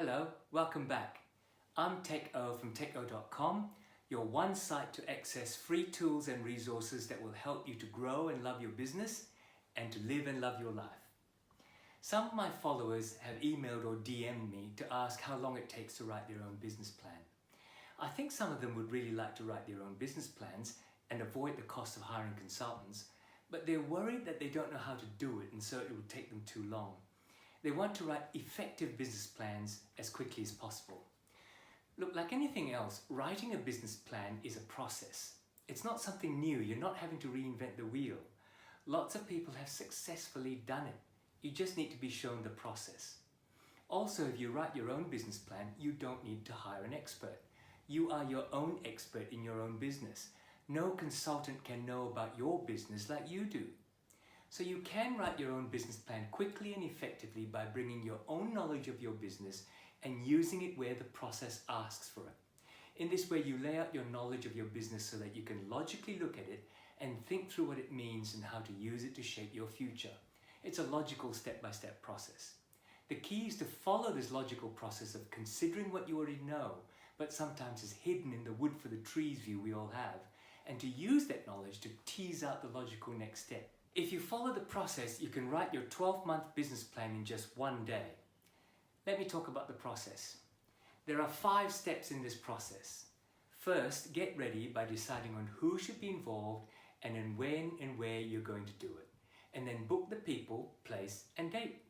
Hello, welcome back. I'm TechO from TechO.com, your one site to access free tools and resources that will help you to grow and love your business and to live and love your life. Some of my followers have emailed or DM'd me to ask how long it takes to write their own business plan. I think some of them would really like to write their own business plans and avoid the cost of hiring consultants, but they're worried that they don't know how to do it and so it would take them too long. They want to write effective business plans as quickly as possible. Look, like anything else, writing a business plan is a process. It's not something new. You're not having to reinvent the wheel. Lots of people have successfully done it. You just need to be shown the process. Also, if you write your own business plan, you don't need to hire an expert. You are your own expert in your own business. No consultant can know about your business like you do. So you can write your own business plan quickly and effectively by bringing your own knowledge of your business and using it where the process asks for it. In this way, you lay out your knowledge of your business so that you can logically look at it and think through what it means and how to use it to shape your future. It's a logical step-by-step process. The key is to follow this logical process of considering what you already know, but sometimes is hidden in the wood for the trees view we all have, and to use that knowledge to tease out the logical next step. If you follow the process, you can write your 12-month business plan in just one day. Let me talk about the process. There are 5 steps in this process. First, get ready by deciding on who should be involved and then when and where you're going to do it. And then book the people, place and date.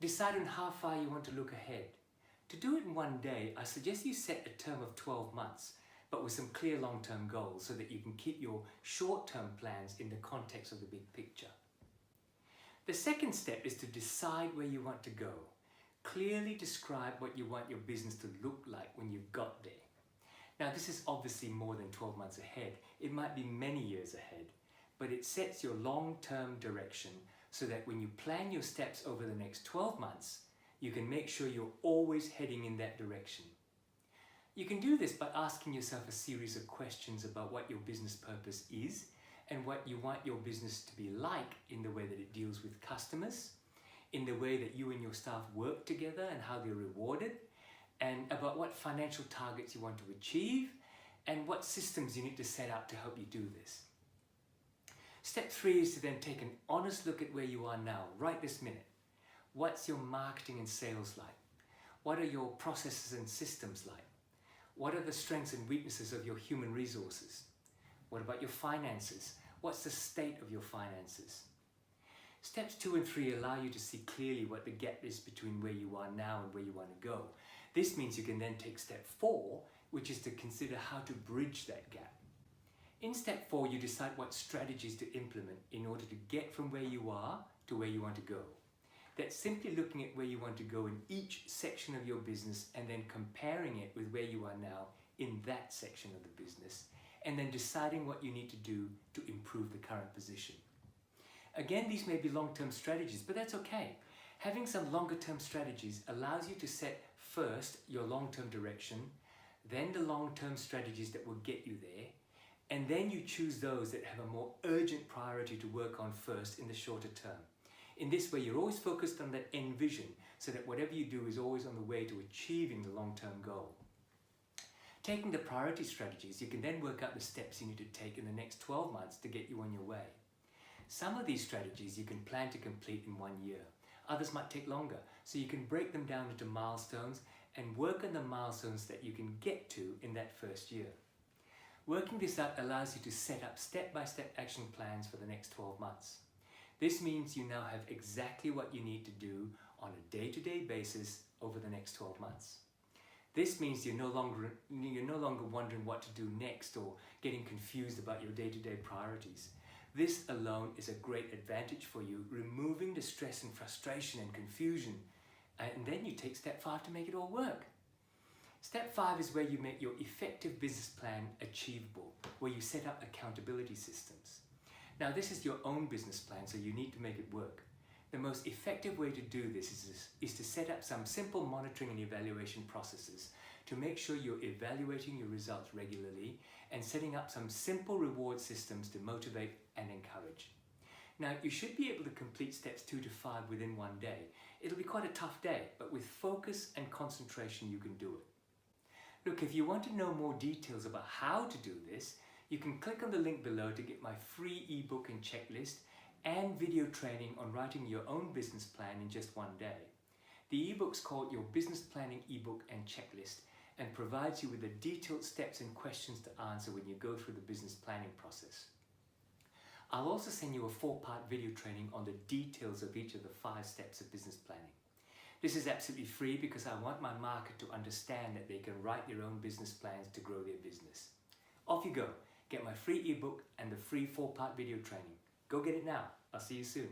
Decide on how far you want to look ahead. To do it in one day, I suggest you set a term of 12 months. But with some clear long-term goals so that you can keep your short-term plans in the context of the big picture. The second step is to decide where you want to go. Clearly describe what you want your business to look like when you've got there. Now, this is obviously more than 12 months ahead. It might be many years ahead, but it sets your long-term direction so that when you plan your steps over the next 12 months, you can make sure you're always heading in that direction. You can do this by asking yourself a series of questions about what your business purpose is and what you want your business to be like in the way that it deals with customers, in the way that you and your staff work together and how they're rewarded, and about what financial targets you want to achieve and what systems you need to set up to help you do this. Step 3 is to then take an honest look at where you are now, right this minute. What's your marketing and sales like? What are your processes and systems like? What are the strengths and weaknesses of your human resources? What about your finances? What's the state of your finances? Steps 2 and 3 allow you to see clearly what the gap is between where you are now and where you want to go. This means you can then take step 4, which is to consider how to bridge that gap. In step 4, you decide what strategies to implement in order to get from where you are to where you want to go. That's simply looking at where you want to go in each section of your business and then comparing it with where you are now in that section of the business, and then deciding what you need to do to improve the current position. Again, these may be long-term strategies, but that's okay. Having some longer-term strategies allows you to set first your long-term direction, then the long-term strategies that will get you there, and then you choose those that have a more urgent priority to work on first in the shorter term. In this way, you're always focused on that end vision so that whatever you do is always on the way to achieving the long-term goal. Taking the priority strategies, you can then work out the steps you need to take in the next 12 months to get you on your way. Some of these strategies you can plan to complete in 1 year. Others might take longer, so you can break them down into milestones and work on the milestones that you can get to in that first year. Working this out allows you to set up step-by-step action plans for the next 12 months. This means you now have exactly what you need to do on a day-to-day basis over the next 12 months. This means you're no longer wondering what to do next or getting confused about your day-to-day priorities. This alone is a great advantage for you, removing the stress and frustration and confusion, and then you take step 5 to make it all work. Step 5 is where you make your effective business plan achievable, where you set up accountability systems. Now, this is your own business plan, so you need to make it work. The most effective way to do this is to set up some simple monitoring and evaluation processes to make sure you're evaluating your results regularly and setting up some simple reward systems to motivate and encourage. Now, you should be able to complete steps 2 to 5 within 1 day. It'll be quite a tough day, but with focus and concentration you can do it. Look, if you want to know more details about how to do this, you can click on the link below to get my free ebook and checklist and video training on writing your own business plan in just one day. The ebook's called Your Business Planning Ebook and Checklist and provides you with the detailed steps and questions to answer when you go through the business planning process. I'll also send you a 4-part video training on the details of each of the 5 steps of business planning. This is absolutely free because I want my market to understand that they can write their own business plans to grow their business. Off you go. Get my free ebook and the free 4-part video training. Go get it now. I'll see you soon.